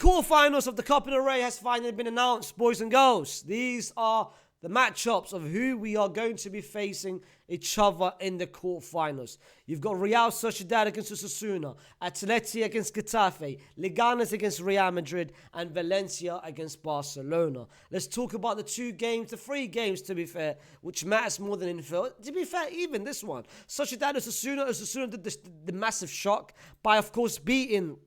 quarterfinals of the Copa del Rey has finally been announced, boys and girls. These are the matchups of who we are going to be facing each other in the quarterfinals. You've got Real Sociedad against Osasuna, Atleti against Getafe, Leganes against Real Madrid, and Valencia against Barcelona. Let's talk about the three games to be fair, which matters more than anything. To be fair, even this one. Sociedad Osasuna did the massive shock by, of course, beating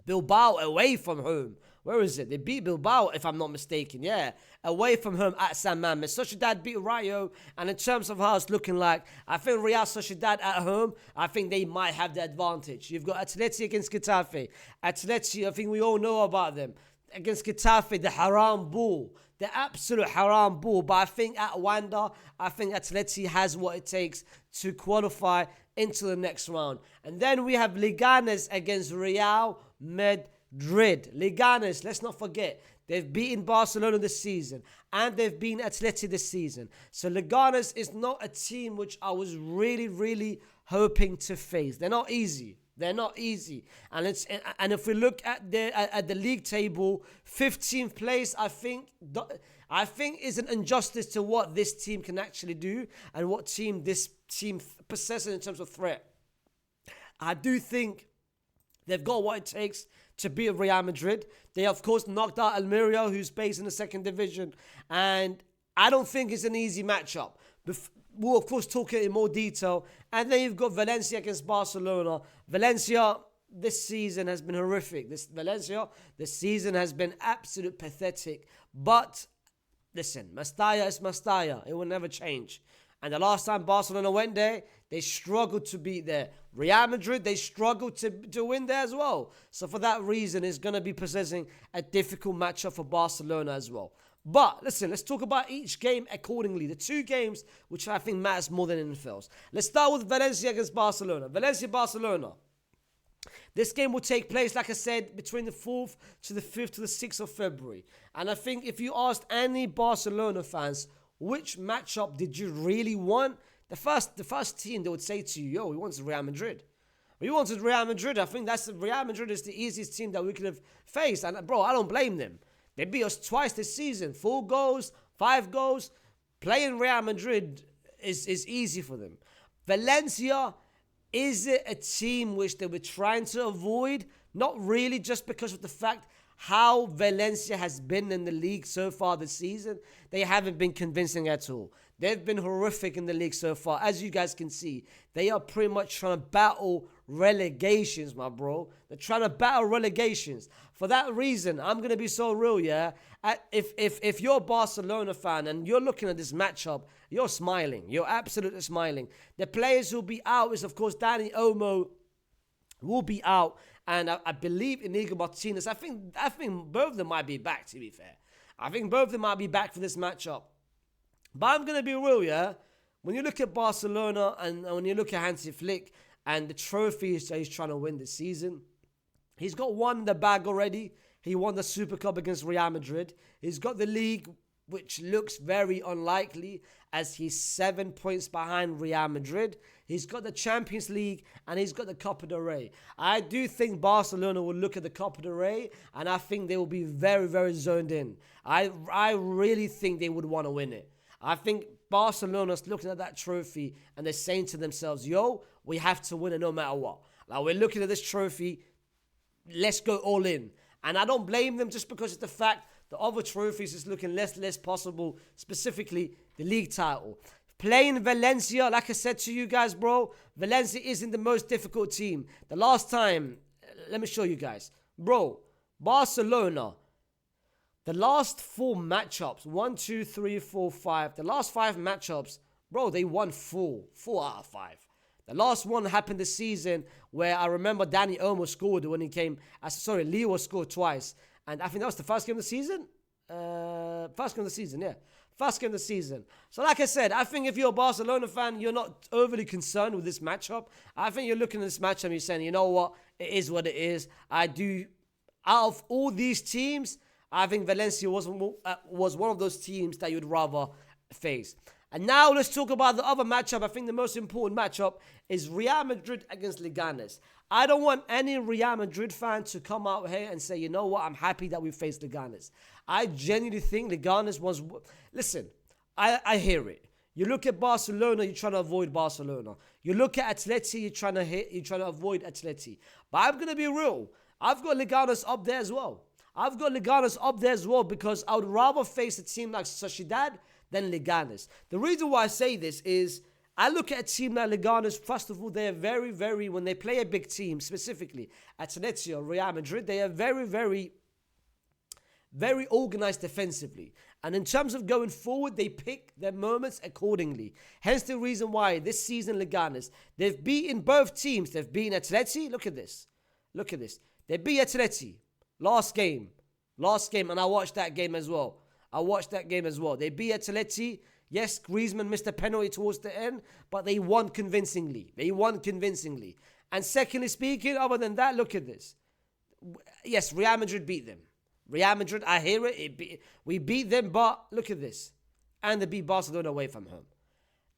Bilbao away from home. Where is it? They beat Bilbao, if I'm not mistaken. Yeah, away from home at San Mamés. Sociedad beat Rayo, and in terms of how it's looking like, I think Real Sociedad at home, I think they might have the advantage. You've got Atleti against Getafe. Atleti, I think we all know about them. Against Getafe, the haram bull. The absolute haram bull. But I think at Wanda, I think Atleti has what it takes to qualify into the next round. And then we have Leganes against Real Madrid. Leganes, let's not forget, they've beaten Barcelona this season and they've beaten Atleti this season. So Leganes is not a team which I was really hoping to face. They're not easy. And if we look at the league table, 15th place, I think is an injustice to what this team can actually do and what this team possesses in terms of threat. I do think they've got what it takes to beat Real Madrid. They, of course, knocked out Almeria, who's based in the second division. And I don't think it's an easy matchup. We'll, of course, talk it in more detail. And then you've got Valencia against Barcelona. Valencia this season has been horrific. This season has been absolute pathetic. But, listen, Mestalla is Mestalla. It will never change. And the last time Barcelona went there, they struggled to beat there. Real Madrid, they struggled to win there as well. So for that reason, it's going to be possessing a difficult matchup for Barcelona as well. But listen, let's talk about each game accordingly. The two games which I think matters more than anything else. Let's start with Valencia against Barcelona. Valencia-Barcelona. This game will take place, like I said, between the 4th to the 5th to the 6th of February. And I think if you asked any Barcelona fans, which matchup did you really want? The first team, they would say to you, we wanted Real Madrid. We wanted Real Madrid. I think Real Madrid is the easiest team that we could have faced. And bro, I don't blame them. They beat us twice this season. 4 goals, 5 goals. Playing Real Madrid is easy for them. Valencia, is it a team which they were trying to avoid? Not really, just because of the fact how Valencia has been in the league so far this season. They haven't been convincing at all. They've been horrific in the league so far. As you guys can see, they are pretty much trying to battle relegations, my bro. They're trying to battle relegations. For that reason, I'm going to be so real, yeah? If you're a Barcelona fan and you're looking at this matchup, you're smiling. You're absolutely smiling. The players who'll be out is, of course, Dani Olmo will be out. And I believe Inigo Martinez. I think both of them might be back, to be fair. I think both of them might be back for this matchup. But I'm going to be real, yeah? When you look at Barcelona and when you look at Hansi Flick and the trophies that he's trying to win this season, he's got one in the bag already. He won the Super Cup against Real Madrid. He's got the league, which looks very unlikely as he's 7 points behind Real Madrid. He's got the Champions League and he's got the Copa del Rey. I do think Barcelona will look at the Copa del Rey and I think they will be very zoned in. I really think they would want to win it. I think Barcelona's looking at that trophy and they're saying to themselves, we have to win it no matter what. Like, we're looking at this trophy, let's go all in. And I don't blame them just because of the fact the other trophies is looking less possible, specifically the league title. Playing Valencia, like I said to you guys, bro, Valencia isn't the most difficult team. The last time, let me show you guys. Bro, Barcelona, the last 4 matchups, 1, 2, 3, 4, 5, the last 5 matchups, bro, they won 4 out of 5. The last one happened this season where I remember Dani Olmo scored when he came. Leo scored twice. And I think that was the first game of the season. First game of the season. So like I said, I think if you're a Barcelona fan, you're not overly concerned with this matchup. I think you're looking at this matchup and you're saying, you know what? It is what it is. Out of all these teams, I think Valencia was one of those teams that you'd rather face. And now let's talk about the other matchup. I think the most important matchup is Real Madrid against Leganes. I don't want any Real Madrid fan to come out here and say, you know what, I'm happy that we faced Leganes. I genuinely think Leganes was... Listen, I hear it. You look at Barcelona, you're trying to avoid Barcelona. You look at Atleti, you're trying to avoid Atleti. But I'm going to be real. I've got Leganes up there as well. Because I would rather face a team like Sociedad than Leganes. The reason why I say this is I look at a team like Leganes. First of all, they are very, very, when they play a big team, specifically Atleti or Real Madrid, they are very, very, very organized defensively. And in terms of going forward, they pick their moments accordingly. Hence the reason why this season Leganes, they've beaten both teams. They've beaten Atleti. Look at this. They beat Atleti last game. And I watched that game as well. They beat Atleti. Yes, Griezmann missed a penalty towards the end, but they won convincingly. And secondly speaking, other than that, look at this. Yes, Real Madrid beat them. Real Madrid, I hear it. We beat them, but look at this. And they beat Barcelona away from home.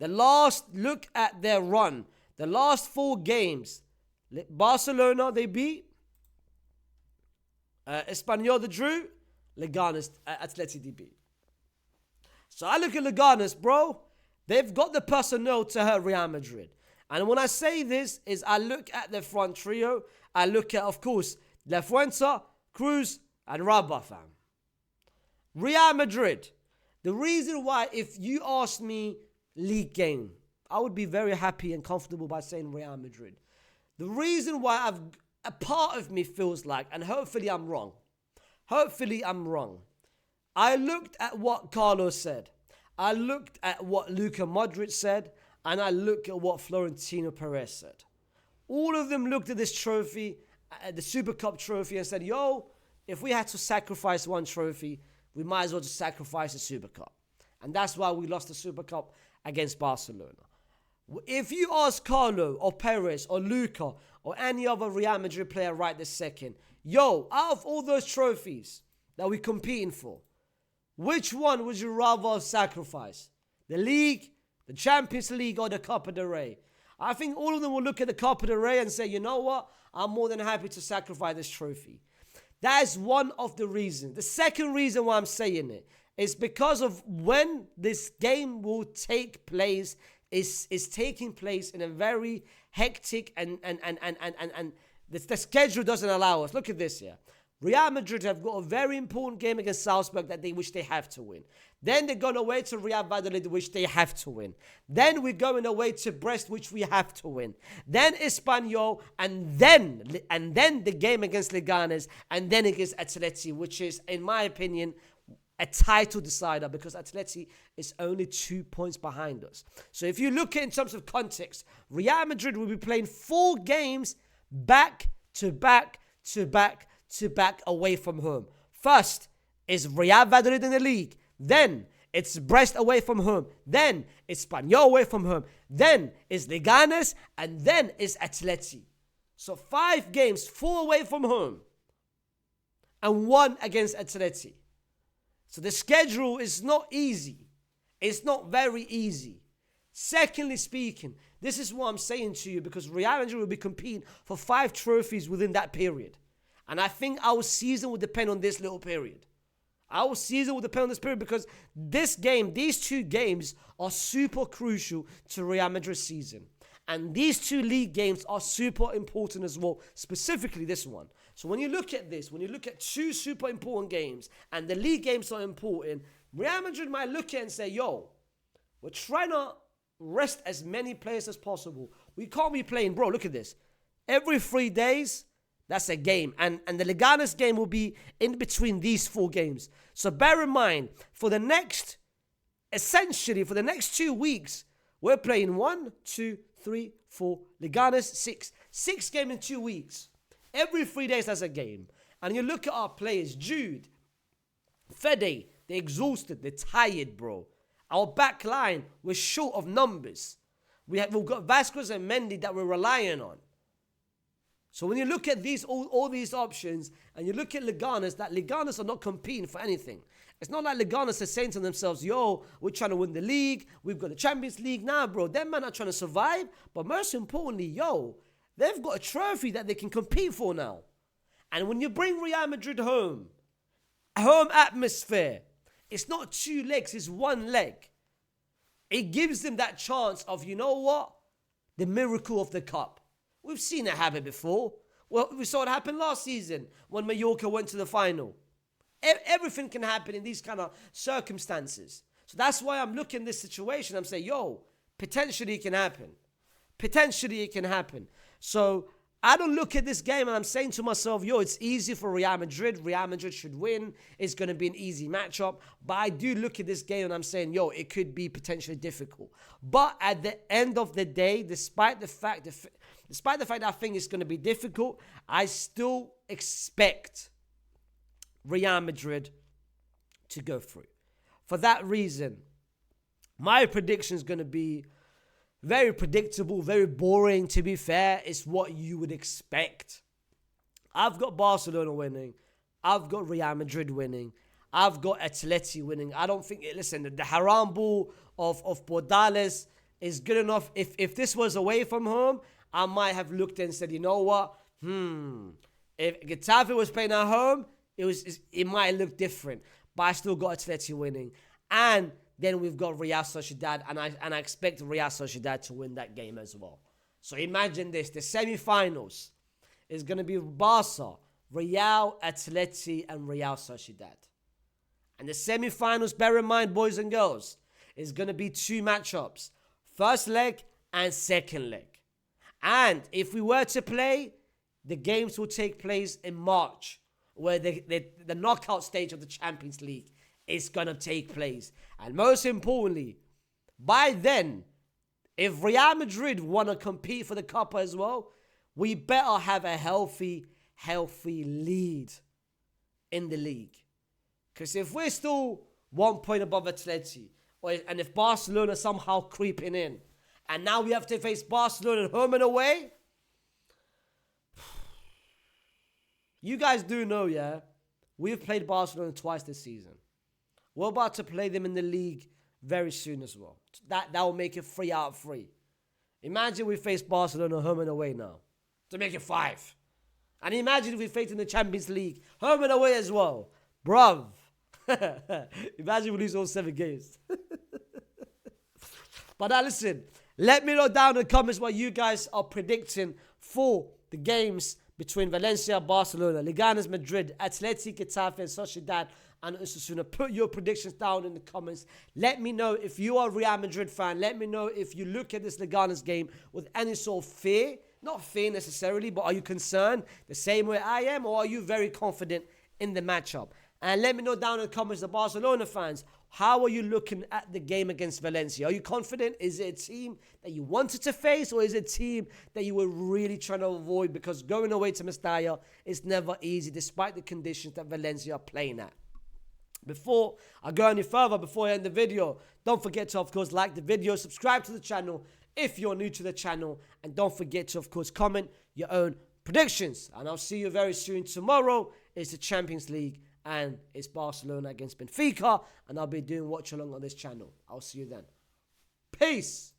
Look at their run. The last 4 games, Barcelona, they beat. Espanyol, they drew. Leganes, Atleti, they beat. So I look at Leganes, bro. They've got the personnel to hurt Real Madrid. And when I say this, is I look at the front trio. I look at, of course, La Fuente, Cruz, and Rabah, fam. Real Madrid. The reason why, if you ask me league game, I would be very happy and comfortable by saying Real Madrid. The reason why a part of me feels like, and hopefully I'm wrong. I looked at what Carlos said. I looked at what Luka Modric said. And I looked at what Florentino Perez said. All of them looked at this trophy, the Super Cup trophy, and said, yo, if we had to sacrifice one trophy, we might as well just sacrifice the Super Cup. And that's why we lost the Super Cup against Barcelona. If you ask Carlo or Perez or Luka or any other Real Madrid player right this second, yo, out of all those trophies that we're competing for, which one would you rather sacrifice? The league, the Champions League, or the Copa del Rey? I think all of them will look at the Copa del Rey and say, you know what? I'm more than happy to sacrifice this trophy. That is one of the reasons. The second reason why I'm saying it is because of when this game will take place is taking place in a very hectic and the schedule doesn't allow us. Look at this here. Real Madrid have got a very important game against Salzburg that they wish they have to win. Then they're going away to Real Valladolid, which they have to win. Then we're going away to Brest, which we have to win. Then Espanyol, and then the game against Leganes, and then against Atleti, which is, in my opinion, a title decider because Atleti is only 2 points behind us. So if you look at it in terms of context, Real Madrid will be playing 4 games back to back away from home. First is Real Valladolid in the league. Then it's Brest away from home. Then it's Espanyol away from home. Then it's Leganes. And then it's Atleti. So 5 games, 4 away from home. And 1 against Atleti. So the schedule is not easy. It's not very easy. Secondly speaking, this is what I'm saying to you because Real Madrid will be competing for 5 trophies within that period. And I think our season will depend on this little period. Because these 2 games are super crucial to Real Madrid's season. And these 2 league games are super important as well, specifically this one. So when you look at this, when you look at 2 super important games and the league games are important, Real Madrid might look at it and say, yo, we're trying to rest as many players as possible. We can't be playing, bro, look at this. Every 3 days, that's a game. And the Leganes game will be in between these 4 games. So bear in mind, for the next 2 weeks, we're playing 1, 2, 3, 4, Leganes, 6. 6 games in 2 weeks. Every 3 days, that's a game. And you look at our players, Jude, Fede, they're exhausted, they're tired, bro. Our back line, we're short of numbers. We've got Vasquez and Mendy that we're relying on. So when you look at these all these options and you look at Leganes, that Leganes are not competing for anything. It's not like Leganes are saying to themselves, yo, we're trying to win the league. We've got the Champions League now, bro. Them men are trying to survive. But most importantly, yo, they've got a trophy that they can compete for now. And when you bring Real Madrid home atmosphere, it's not 2 legs, it's 1 leg. It gives them that chance of, you know what? The miracle of the cup. We've seen it happen before. Well, we saw it happen last season when Mallorca went to the final. Everything can happen in these kind of circumstances. So that's why I'm looking at this situation. I'm saying, yo, potentially it can happen. Potentially it can happen. So I don't look at this game and I'm saying to myself, yo, it's easy for Real Madrid. Real Madrid should win. It's going to be an easy matchup. But I do look at this game and I'm saying, yo, it could be potentially difficult. But at the end of the day, despite the fact that I think it's going to be difficult, I still expect Real Madrid to go through. For that reason, my prediction is going to be very predictable, very boring, to be fair. It's what you would expect. I've got Barcelona winning. I've got Real Madrid winning. I've got Atleti winning. I don't think, listen, the haram ball of Bordales is good enough. If this was away from home, I might have looked and said, you know what? If Getafe was playing at home, it might look different. But I still got Atleti winning. And then we've got Real Sociedad, and I expect Real Sociedad to win that game as well. So imagine this. The semifinals is going to be Barca, Real, Atleti, and Real Sociedad. And the semifinals, bear in mind, boys and girls, is going to be 2 matchups. First leg and second leg. And if we were to play, the games will take place in March, where the knockout stage of the Champions League is going to take place. And most importantly, by then, if Real Madrid want to compete for the Copa as well, we better have a healthy lead in the league. Because if we're still 1 point above Atleti, and if Barcelona somehow creeping in, and now we have to face Barcelona home and away, you guys do know, yeah, we've played Barcelona twice this season. We're about to play them in the league very soon as well. That will make it 3 out of 3. Imagine we face Barcelona home and away now to make it 5. And imagine if we face in the Champions League home and away as well. Bruv. Imagine we lose all 7 games. But now listen, let me know down in the comments what you guys are predicting for the games between Valencia, Barcelona, Leganes, Madrid, Atleti, Getafe, and Sociedad, and Osasuna. Put your predictions down in the comments. Let me know if you are a Real Madrid fan. Let me know if you look at this Leganes game with any sort of fear. Not fear necessarily, but are you concerned the same way I am, or are you very confident in the matchup? And let me know down in the comments, the Barcelona fans, how are you looking at the game against Valencia? Are you confident? Is it a team that you wanted to face, or is it a team that you were really trying to avoid? Because going away to Mestalla is never easy, despite the conditions that Valencia are playing at. Before I go any further, before I end the video, don't forget to, of course, like the video, subscribe to the channel if you're new to the channel, and don't forget to, of course, comment your own predictions. And I'll see you very soon. Tomorrow is the Champions League, and it's Barcelona against Benfica, and I'll be doing watch along on this channel. I'll see you then. Peace.